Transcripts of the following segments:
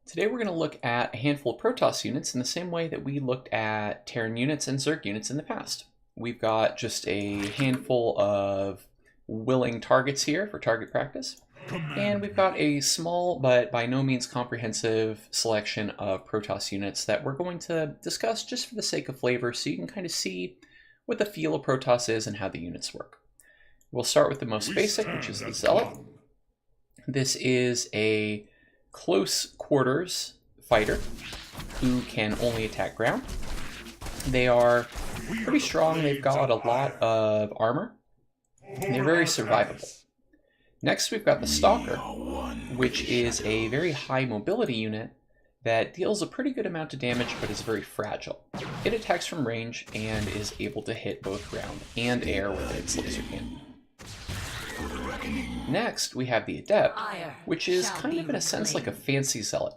Today we're going to look at a handful of Protoss units in the same way that we looked at Terran units and Zerg units in the past. We've got just a handful of willing targets here for target practice, and we've got a small but by no means comprehensive selection of Protoss units that we're going to discuss just for the sake of flavor so you can kind of see what the feel of Protoss is and how the units work. We'll start with the most basic, which is the Zealot. This is a close quarters fighter who can only attack ground. They are pretty strong, they've got a lot of armor, and they're very survivable. Next we've got the Stalker, which is a very high mobility unit that deals a pretty good amount of damage but is very fragile. It attacks from range and is able to hit both ground and air with its laser cannon. Next, we have the Adept, which is kind of in a sense like a fancy Zealot.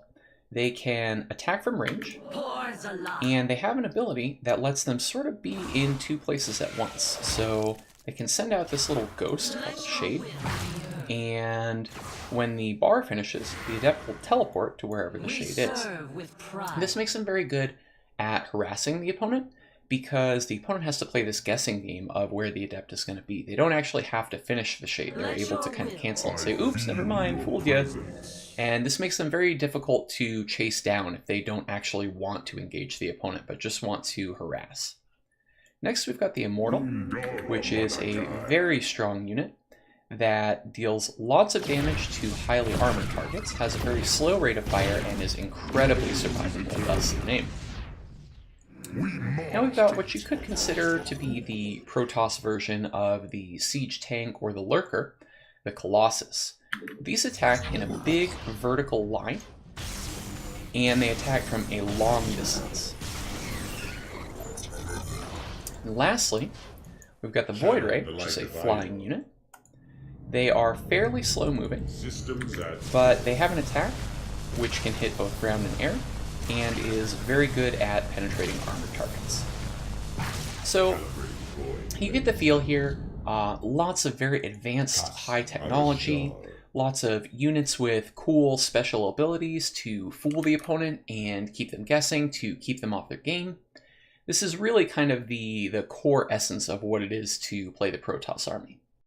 They can attack from range, and they have an ability that lets them sort of be in two places at once. So they can send out this little ghost called a Shade, and when the bar finishes, the Adept will teleport to wherever the Shade is. This makes them very good at harassing the opponent, because the opponent has to play this guessing game of where the Adept is going to be. They don't actually have to finish the Shade. They're able to kind of cancel and say, oops, never mind, fooled you. And this makes them very difficult to chase down if they don't actually want to engage the opponent, but just want to harass. Next, we've got the Immortal, which is a very strong unit that deals lots of damage to highly armored targets, has a very slow rate of fire, and is incredibly survivable, thus the name. Now we've got what you could consider to be the Protoss version of the Siege Tank or the Lurker, the Colossus. These attack in a big vertical line, and they attack from a long distance. And lastly, we've got the Void Ray, which is a flying unit. They are fairly slow moving, but they have an attack which can hit both ground and air, and is very good at penetrating armored targets. So you get the feel here, lots of very advanced high technology, lots of units with cool special abilities to fool the opponent and keep them guessing, to keep them off their game. This is really kind of the core essence of what it is to play the Protoss army.